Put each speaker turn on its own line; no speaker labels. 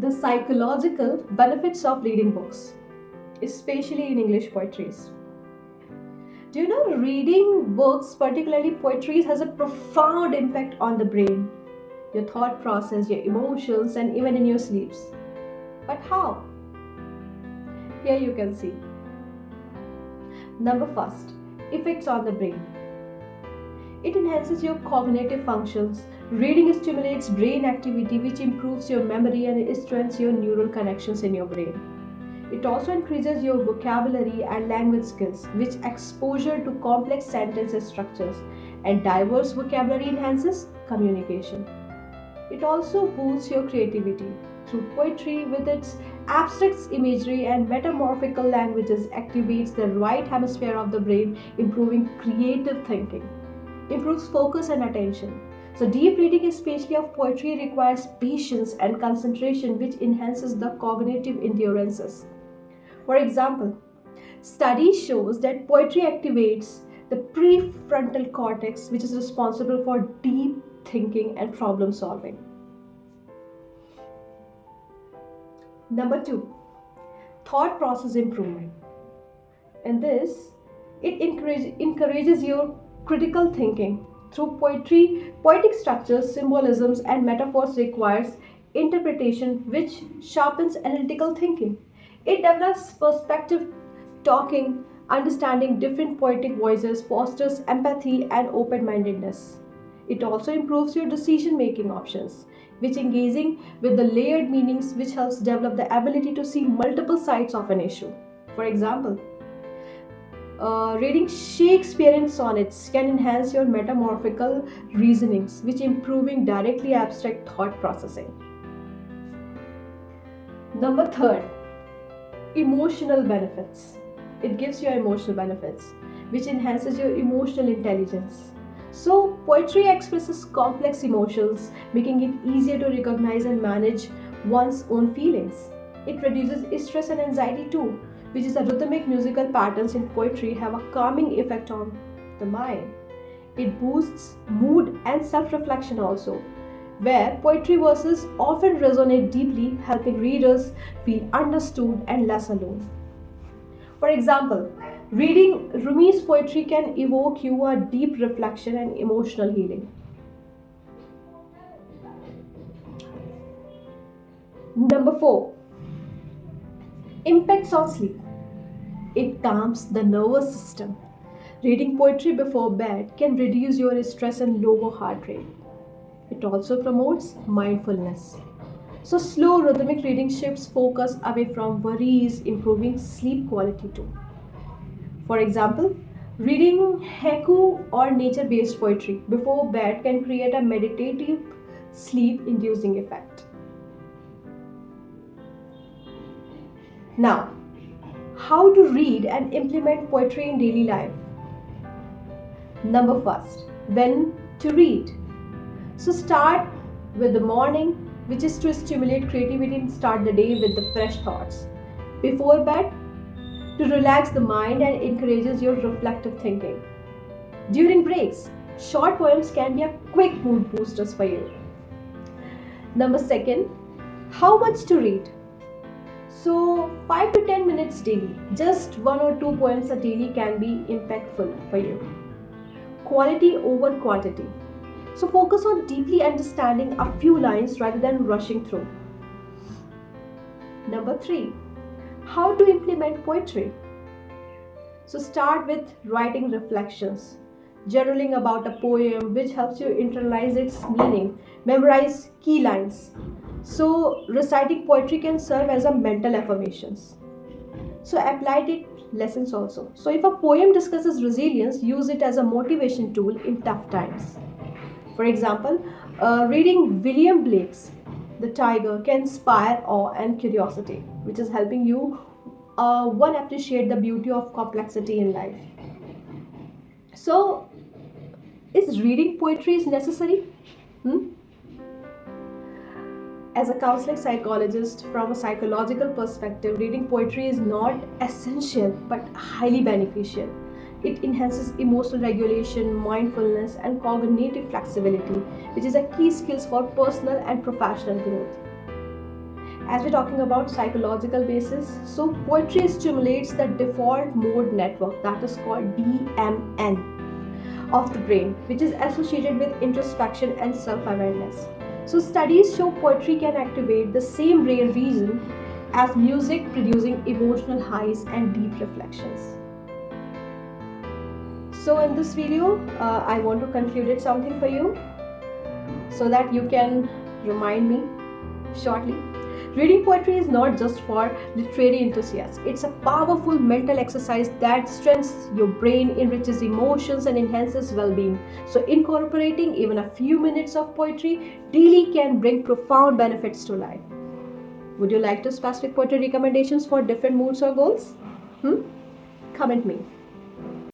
The psychological benefits of reading books, especially in English poetries. Do you know reading books, particularly poetries, has a profound impact on the brain, your thought process, your emotions, and even in your sleeps? But how? Here you can see. Number first, effects on the brain. It enhances your cognitive functions. Reading stimulates brain activity, which improves your memory and strengthens your neural connections in your brain. It also increases your vocabulary and language skills, which exposure to complex sentence structures and diverse vocabulary enhances communication. It also boosts your creativity through poetry with its abstract imagery and metamorphical languages activates the right hemisphere of the brain, improving creative thinking, improves focus and attention. So deep reading, especially of poetry, requires patience and concentration, which enhances the cognitive endurances. For example, study shows that poetry activates the prefrontal cortex, which is responsible for deep thinking and problem solving. Number two, thought process improvement. In this, it encourages your critical thinking. Through poetry, poetic structures, symbolisms, and metaphors requires interpretation, which sharpens analytical thinking. It develops perspective talking, understanding different poetic voices, fosters empathy and open-mindedness. It also improves your decision-making options, which engaging with the layered meanings, which helps develop the ability to see multiple sides of an issue. For example, reading Shakespearean sonnets can enhance your metamorphical reasonings, which improving directly abstract thought processing. Number third, emotional benefits. It gives you emotional benefits, which enhances your emotional intelligence. So, poetry expresses complex emotions, making it easier to recognize and manage one's own feelings. It reduces stress and anxiety too, which is the rhythmic musical patterns in poetry have a calming effect on the mind. It boosts mood and self-reflection also, where poetry verses often resonate deeply, helping readers feel understood and less alone. For example, reading Rumi's poetry can evoke you a deep reflection and emotional healing. Number 4, impacts on sleep. It calms the nervous system. Reading poetry before bed can reduce your stress and lower heart rate. It also promotes mindfulness. So, slow rhythmic reading shifts focus away from worries, improving sleep quality too. For example, reading haiku or nature based poetry before bed can create a meditative, sleep inducing effect. Now, how to read and implement poetry in daily life. Number first, when to read. So start with the morning, which is to stimulate creativity and start the day with the fresh thoughts. Before bed, to relax the mind and encourages your reflective thinking. During breaks, short poems can be a quick mood boosters for you. Number second, how much to read? So 5 to 10 minutes daily, just 1 or 2 poems a daily can be impactful for you. Quality over quantity. So focus on deeply understanding a few lines rather than rushing through. Number 3, how to implement poetry. So start with writing reflections, journaling about a poem, which helps you internalize its meaning, memorize key lines. So reciting poetry can serve as a mental affirmations. So applied it lessons also. So if a poem discusses resilience, use it as a motivation tool in tough times. For example, reading William Blake's The Tiger can inspire awe and curiosity, which is helping you one appreciate the beauty of complexity in life. So, is reading poetry is necessary? Hmm? As a counseling psychologist, from a psychological perspective, reading poetry is not essential but highly beneficial. It enhances emotional regulation, mindfulness, and cognitive flexibility, which is a key skills for personal and professional growth. As we're talking about psychological basis, so poetry stimulates the default mode network, that is called DMN, of the brain, which is associated with introspection and self-awareness. So studies show poetry can activate the same brain region as music, producing emotional highs and deep reflections. So in this video, I want to conclude something for you so that you can remind me shortly. Reading poetry is not just for literary enthusiasts. It's a powerful mental exercise that strengthens your brain, enriches emotions, and enhances well-being. So incorporating even a few minutes of poetry daily can bring profound benefits to life. Would you like to specific poetry recommendations for different moods or goals? Comment me.